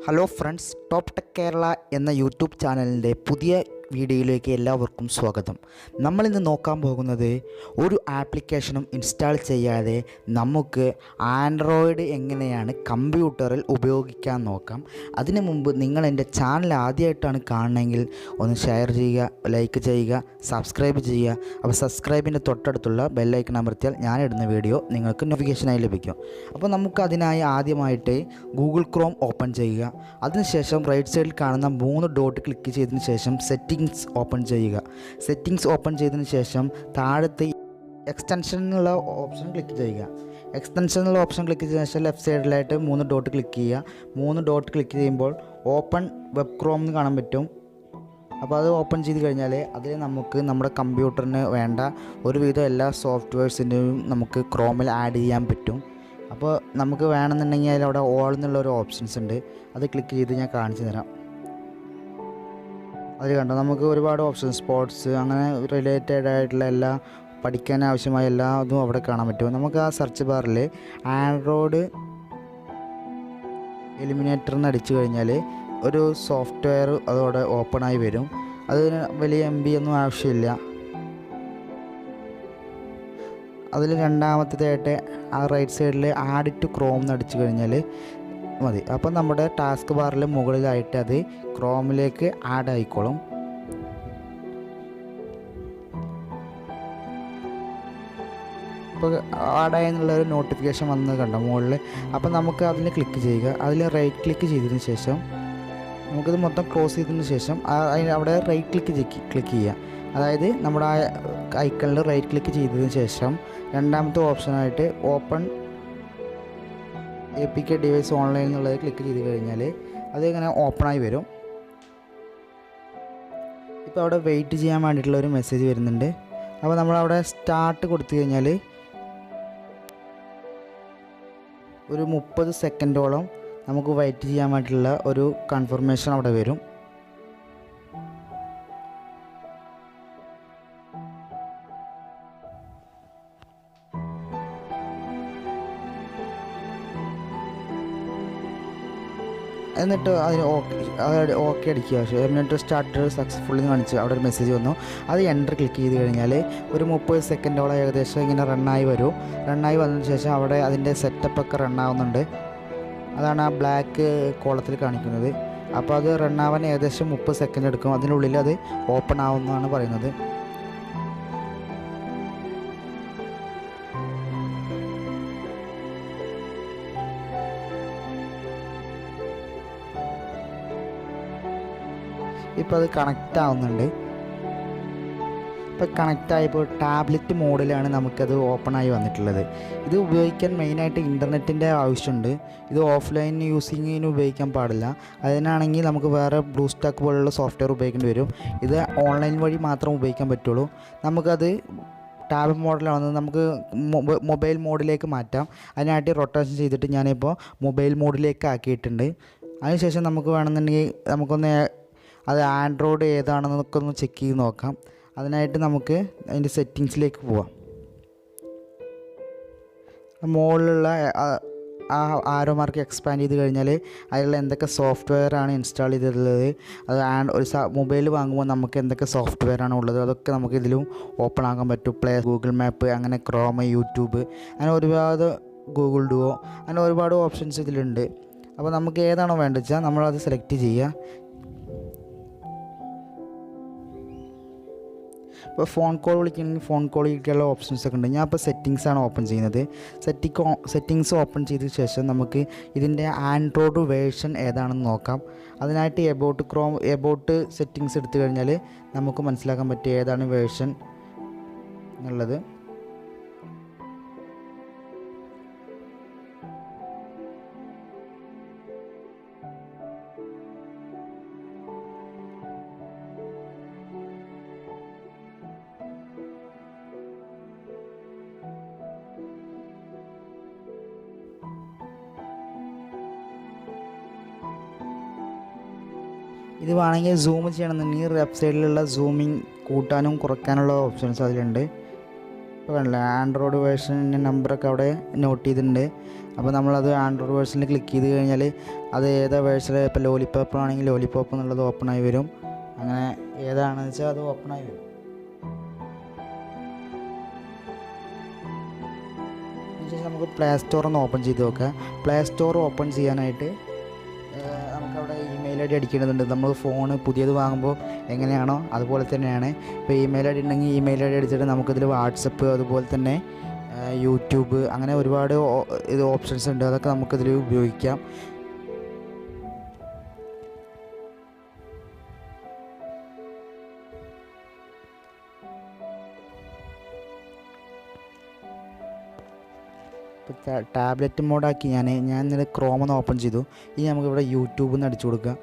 Hello friends, top tech Kerala എന്ന YouTube ചാനലിൻ്റെ പുതിയ വീഡിയോയിലേക്ക് എല്ലാവർക്കും സ്വാഗതം. നമ്മളിന്ന് നോക്കാൻ പോകുന്നത് ഒരു ആപ്ലിക്കേഷനും ഇൻസ്റ്റാൾ ചെയ്യാതെ നമുക്ക് ആൻഡ്രോയിഡ് എങ്ങനെയാണ് കമ്പ്യൂട്ടറിൽ ഉപയോഗിക്കാൻ നോക്കാം. അതിനു മുമ്പ് നിങ്ങൾ എൻ്റെ ചാനൽ ആദ്യമായിട്ടാണ് കാണണമെങ്കിൽ ഒന്ന് ഷെയർ ചെയ്യുക, ലൈക്ക് ചെയ്യുക, സബ്സ്ക്രൈബ് ചെയ്യുക. അപ്പോൾ സബ്സ്ക്രൈബിൻ്റെ തൊട്ടടുത്തുള്ള ബെല്ലൈക്കൺ അമർത്തിയാൽ ഞാനിടുന്ന വീഡിയോ നിങ്ങൾക്ക് നോട്ടിഫിക്കേഷനായി ലഭിക്കും. അപ്പോൾ നമുക്കതിനായി ആദ്യമായിട്ട് ഗൂഗിൾ ക്രോം ഓപ്പൺ ചെയ്യുക. അതിനുശേഷം റൈറ്റ് സൈഡിൽ കാണുന്ന 3 ഡോട്ട് ക്ലിക്ക് ചെയ്തതിന് ശേഷം സെറ്റിംഗ്സ് ഓപ്പൺ ചെയ്യുക. സെറ്റിംഗ്സ് ഓപ്പൺ ചെയ്തതിന് ശേഷം താഴത്തെ എക്സ്റ്റൻഷൻ എന്നുള്ള ഓപ്ഷൻ ക്ലിക്ക് ചെയ്യുക. എക്സ്റ്റൻഷൻ എന്നുള്ള ഓപ്ഷൻ ക്ലിക്ക് ചെയ്തതിന് ശേഷം ലെഫ്റ്റ് സൈഡിലായിട്ട് 3 ഡോട്ട് ക്ലിക്ക് ചെയ്യുക. 3 ഡോട്ട് ക്ലിക്ക് ചെയ്യുമ്പോൾ ഓപ്പൺ വെബ് ക്രോം എന്ന് കാണാൻ പറ്റും. അപ്പോൾ അത് ഓപ്പൺ ചെയ്ത് കഴിഞ്ഞാൽ അതിൽ നമുക്ക് നമ്മുടെ കമ്പ്യൂട്ടറിന് വേണ്ട ഒരുവിധം എല്ലാ സോഫ്റ്റ്വെയർസിൻ്റെയും നമുക്ക് ക്രോമിൽ ആഡ് ചെയ്യാൻ പറ്റും. അപ്പോൾ നമുക്ക് വേണമെന്നുണ്ടെങ്കിൽ അതിലവിടെ ഓൾ എന്നുള്ളൊരു ഓപ്ഷൻസ് ഉണ്ട്, അത് ക്ലിക്ക് ചെയ്ത് ഞാൻ കാണിച്ചു തരാം. അതിൽ കണ്ടോ നമുക്ക് ഒരുപാട് ഓപ്ഷൻസ്, സ്പോർട്സ്, അങ്ങനെ റിലേറ്റഡ് ആയിട്ടുള്ള എല്ലാ പഠിക്കാൻ ആവശ്യമായ എല്ലാ ഇതും അവിടെ കാണാൻ പറ്റും. നമുക്ക് ആ സെർച്ച് ബാറിൽ ആൻഡ്രോയിഡ് എലിമിനേറ്റർ എന്ന് അടിച്ചു കഴിഞ്ഞാൽ ഒരു സോഫ്റ്റ്വെയർ അതോടെ ഓപ്പണായി വരും. അതിന് വലിയ MB ഒന്നും ആവശ്യമില്ല. അതിൽ രണ്ടാമത്തേതായിട്ട് ആ റൈറ്റ് സൈഡിൽ ആഡ് ടു ക്രോം എന്ന് അടിച്ചു കഴിഞ്ഞാൽ മതി. അപ്പം നമ്മുടെ ടാസ്ക് ബാറിൽ മുകളിലായിട്ട് അത് ക്രോമിലേക്ക് ആഡ് ആയിക്കോളും. ഇപ്പോൾ ആഡായി എന്നുള്ളൊരു നോട്ടിഫിക്കേഷൻ വന്നത് കണ്ടോ മുകളിൽ. അപ്പം നമുക്ക് അതിൽ ക്ലിക്ക് ചെയ്യുക. അതിൽ റൈറ്റ് ക്ലിക്ക് ചെയ്തതിന് ശേഷം നമുക്കിത് മൊത്തം ക്ലോസ് ചെയ്തതിന് ശേഷം അവിടെ റൈറ്റ് ക്ലിക്ക് ചെയ്യുക. അതായത് നമ്മുടെ ആ ഐക്കണിൽ റൈറ്റ് ക്ലിക്ക് ചെയ്തതിന് ശേഷം രണ്ടാമത്തെ ഓപ്ഷനായിട്ട് ഓപ്പൺ APK ഡിവൈസ് ഓൺലൈൻ എന്നുള്ളത് ക്ലിക്ക് ചെയ്ത് കഴിഞ്ഞാൽ അതിങ്ങനെ ഓപ്പണായി വരും. ഇപ്പോൾ അവിടെ വെയിറ്റ് ചെയ്യാൻ വേണ്ടിയിട്ടുള്ളൊരു മെസ്സേജ് വരുന്നുണ്ട്. അപ്പോൾ നമ്മളവിടെ സ്റ്റാർട്ട് കൊടുത്തു കഴിഞ്ഞാൽ ഒരു 30 സെക്കൻഡോളം നമുക്ക് വെയിറ്റ് ചെയ്യാൻ വേണ്ടിയിട്ടുള്ള ഒരു കൺഫർമേഷൻ അവിടെ വരും. എന്നിട്ട് അതിന് ഓക്കെ അടിക്കുക. എന്നിട്ട് സ്റ്റാർട്ട് സക്സസ്ഫുള്ളി കാണിച്ച് അവിടെ ഒരു മെസ്സേജ് വന്നു. അത് എൻ്റർ ക്ലിക്ക് ചെയ്ത് കഴിഞ്ഞാൽ ഒരു 30 സെക്കൻഡോളം ഏകദേശം ഇങ്ങനെ റണ്ണായി വരും. റണ്ണായി വന്നതിന് ശേഷം അവിടെ അതിൻ്റെ സെറ്റപ്പൊക്കെ റണ്ണാവുന്നുണ്ട്. അതാണ് ആ ബ്ലാക്ക് കോളത്തിൽ കാണിക്കുന്നത്. അപ്പോൾ അത് റണ്ണാവാൻ ഏകദേശം 30 സെക്കൻഡ് എടുക്കും. അതിനുള്ളിൽ അത് ഓപ്പൺ ആവുമെന്നാണ് പറയുന്നത്. ഇപ്പോൾ അത് കണക്റ്റ് ആവുന്നുണ്ട്. ഇപ്പോൾ കണക്റ്റ് ആയപ്പോൾ ടാബ്ലറ്റ് മോഡിലാണ് നമുക്കത് ഓപ്പണായി വന്നിട്ടുള്ളത്. ഇത് ഉപയോഗിക്കാൻ മെയിനായിട്ട് ഇൻ്റർനെറ്റിൻ്റെ ആവശ്യമുണ്ട്. ഇത് ഓഫ്ലൈൻ യൂസിങ്ങിന് ഉപയോഗിക്കാൻ പാടില്ല. അതിനാണെങ്കിൽ നമുക്ക് വേറെ ബ്ലൂസ്റ്റാക്ക് പോലുള്ള സോഫ്റ്റ്വെയർ ഉപയോഗിക്കേണ്ടി വരും. ഇത് ഓൺലൈൻ വഴി മാത്രം ഉപയോഗിക്കാൻ പറ്റുള്ളൂ. നമുക്കത് ടാബ് മോഡിലാവുന്നത് നമുക്ക് മൊബൈൽ മോഡിലേക്ക് മാറ്റാം. അതിനായിട്ട് റൊട്ടേഷൻ ചെയ്തിട്ട് ഞാനിപ്പോൾ മൊബൈൽ മോഡിലേക്ക് ആക്കിയിട്ടുണ്ട്. അതിനുശേഷം നമുക്ക് വേണമെന്നുണ്ടെങ്കിൽ നമുക്കൊന്ന് അത് ആൻഡ്രോയിഡ് ഏതാണെന്നൊക്കെ ഒന്ന് ചെക്ക് ചെയ്ത് നോക്കാം. അതിനായിട്ട് നമുക്ക് അതിൻ്റെ സെറ്റിങ്സിലേക്ക് പോവാം. മുകളിലുള്ള ആ ആരോ മാർക്ക് എക്സ്പാൻഡ് ചെയ്ത് കഴിഞ്ഞാൽ അതിലുള്ള എന്തൊക്കെ സോഫ്റ്റ്വെയർ ആണ് ഇൻസ്റ്റാൾ ചെയ്തിട്ടുള്ളത്, അത് ഒരു മൊബൈൽ വാങ്ങുമ്പോൾ നമുക്ക് എന്തൊക്കെ സോഫ്റ്റ്വെയർ ആണ് ഉള്ളത്, അതൊക്കെ നമുക്ക് ഇതിലും ഓപ്പൺ ആക്കാൻ പറ്റും. ഗൂഗിൾ മാപ്പ്, അങ്ങനെ ക്രോം, യൂട്യൂബ്, അങ്ങനെ ഒരുപാട്, ഗൂഗിൾ ഡുവോ, അങ്ങനെ ഒരുപാട് ഓപ്ഷൻസ് ഇതിലുണ്ട്. അപ്പോൾ നമുക്ക് ഏതാണോ വേണ്ടത് വെച്ചാൽ നമ്മളത് സെലക്ട് ചെയ്യുക. ഇപ്പോൾ ഫോൺ കോൾ വിളിക്കണമെങ്കിൽ ഫോൺ കോൾ വിളിക്കാനുള്ള ഓപ്ഷൻസൊക്കെ ഉണ്ട്. ഞാൻ ഇപ്പോൾ സെറ്റിങ്സാണ് ഓപ്പൺ ചെയ്യുന്നത്. സെറ്റിങ്സ് ഓപ്പൺ ചെയ്ത ശേഷം നമുക്ക് ഇതിൻ്റെ ആൻഡ്രോയിഡ് വേർഷൻ ഏതാണെന്ന് നോക്കാം. അതിനായിട്ട് എബൌട്ട് സെറ്റിങ്സ് എടുത്തു കഴിഞ്ഞാൽ നമുക്ക് മനസ്സിലാക്കാൻ പറ്റും ഏതാണ് വേർഷൻ എന്നുള്ളത്. ഇത് വേണമെങ്കിൽ സൂം ചെയ്യണമെന്നുണ്ടെങ്കിൽ ലെഫ്റ്റ് സൈഡിലുള്ള സൂമിങ് കൂട്ടാനും കുറയ്ക്കാനുള്ള ഓപ്ഷൻസ് അതിലുണ്ട്. ഇപ്പോൾ കണ്ടില്ലേ, ആൻഡ്രോയിഡ് വേർഷൻ്റെ നമ്പറൊക്കെ അവിടെ നോട്ട് ചെയ്തിട്ടുണ്ട്. അപ്പോൾ നമ്മളത് ആൻഡ്രോയിഡ് വേർഷനിൽ ക്ലിക്ക് ചെയ്ത് കഴിഞ്ഞാൽ അത് ഏതാ വേർഷനിൽ ഇപ്പോൾ ലോലിപോപ്പ് ആണെങ്കിൽ ലോലിപോപ്പ് എന്നുള്ളത് ഓപ്പണായി വരും. അങ്ങനെ ഏതാണെന്ന് വെച്ചാൽ അത് ഓപ്പണായി വരും. അതിനുശേഷം നമുക്ക് പ്ലേ സ്റ്റോർ ഒന്ന് ഓപ്പൺ ചെയ്ത് നോക്കാം. പ്ലേ സ്റ്റോർ ഓപ്പൺ ചെയ്യാനായിട്ട് നമുക്കവിടെ ഇമെയിൽ ഐ ഡി അടിക്കേണ്ടതുണ്ട്. നമ്മൾ ഫോണ് പുതിയത് വാങ്ങുമ്പോൾ എങ്ങനെയാണോ അതുപോലെ തന്നെയാണ്. ഇപ്പോൾ ഇമെയിൽ ഐ ഡി ഉണ്ടെങ്കിൽ ഇമെയിൽ ഐ ഡി അടിച്ചിട്ട് നമുക്കിതിൽ വാട്സപ്പ്, അതുപോലെ തന്നെ യൂട്യൂബ്, അങ്ങനെ ഒരുപാട് ഇത് ഓപ്ഷൻസ് ഉണ്ട്. അതൊക്കെ നമുക്കിതിൽ ഉപയോഗിക്കാം. ഇപ്പോൾ ടാബ്ലറ്റ് മോഡാക്കി ഞാൻ ഇന്നലെ ക്രോം ഒന്ന് ഓപ്പൺ ചെയ്തു. ഇനി നമുക്കിവിടെ യൂട്യൂബിൽ നിന്ന് അടിച്ചു കൊടുക്കാം.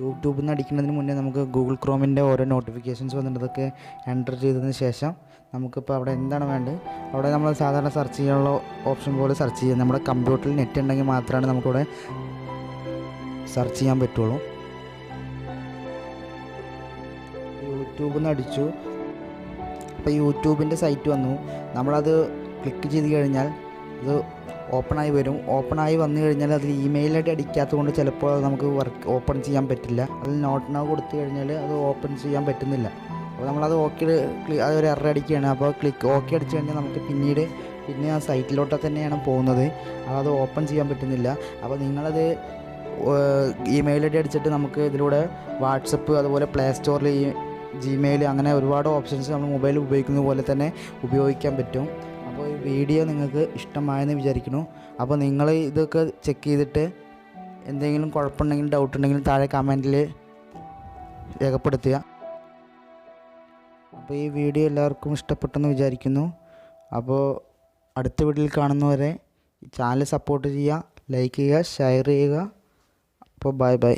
യൂട്യൂബിൽ നിന്ന് അടിക്കുന്നതിന് മുന്നേ നമുക്ക് ഗൂഗിൾ ക്രോമിൻ്റെ ഓരോ നോട്ടിഫിക്കേഷൻസ് വന്നിട്ടതൊക്കെ എൻ്റർ ചെയ്തതിന് ശേഷം നമുക്കിപ്പോൾ അവിടെ എന്താണ് വേണ്ടത് അവിടെ നമ്മൾ സാധാരണ സെർച്ച് ചെയ്യാനുള്ള ഓപ്ഷൻ പോലെ സെർച്ച് ചെയ്യുക. നമ്മുടെ കമ്പ്യൂട്ടറിൽ നെറ്റ് ഉണ്ടെങ്കിൽ മാത്രമാണ് നമുക്കിവിടെ സെർച്ച് ചെയ്യാൻ പറ്റുള്ളൂ. യൂട്യൂബിൽ നിന്ന് അടിച്ചു. അപ്പോൾ യൂട്യൂബിൻ്റെ സൈറ്റ് വന്നു. നമ്മളത് ക്ലിക്ക് ചെയ്ത് കഴിഞ്ഞാൽ അത് ഓപ്പണായി വരും. ഓപ്പണായി വന്നു കഴിഞ്ഞാൽ അതിൽ ഇമെയിൽ ഐ ഡി അടിക്കാത്തത് കൊണ്ട് ചിലപ്പോൾ നമുക്ക് ഓപ്പൺ ചെയ്യാൻ പറ്റില്ല. അതിൽ നോട്ട് നൗ കൊടുത്തു കഴിഞ്ഞാൽ അത് ഓപ്പൺ ചെയ്യാൻ പറ്റുന്നില്ല. അപ്പോൾ നമ്മളത് അതൊരു എറർ അടിക്കുകയാണ്. അപ്പോൾ ഓക്കെ അടിച്ചു കഴിഞ്ഞാൽ നമുക്ക് പിന്നെ ആ സൈറ്റിലോട്ട് തന്നെയാണ് പോകുന്നത്. അത് ഓപ്പൺ ചെയ്യാൻ പറ്റുന്നില്ല. അപ്പോൾ നിങ്ങളത് ഇമെയിൽ ഐ ഡി അടിച്ചിട്ട് നമുക്ക് ഇതിലൂടെ വാട്സപ്പ്, അതുപോലെ പ്ലേ സ്റ്റോറിൽ ജിമെയിൽ, അങ്ങനെ ഒരുപാട് ഓപ്ഷൻസ് നമ്മൾ മൊബൈൽ ഉപയോഗിക്കുന്ന പോലെ തന്നെ ഉപയോഗിക്കാൻ പറ്റും. അപ്പോൾ ഈ വീഡിയോ നിങ്ങൾക്ക് ഇഷ്ടമായെന്ന് വിചാരിക്കുന്നു. അപ്പോൾ നിങ്ങൾ ഇതൊക്കെ ചെക്ക് ചെയ്തിട്ട് എന്തെങ്കിലും കുഴപ്പമുണ്ടെങ്കിലും ഡൗട്ട് ഉണ്ടെങ്കിലും താഴെ കമൻറ്റിൽ രേഖപ്പെടുത്തുക. അപ്പോൾ ഈ വീഡിയോ എല്ലാവർക്കും ഇഷ്ടപ്പെട്ടെന്ന് വിചാരിക്കുന്നു. അപ്പോൾ അടുത്ത വീഡിയോയിൽ കാണുന്നവരെ ചാനൽ സപ്പോർട്ട് ചെയ്യുക, ലൈക്ക് ചെയ്യുക, ഷെയർ ചെയ്യുക. അപ്പോൾ ബൈ.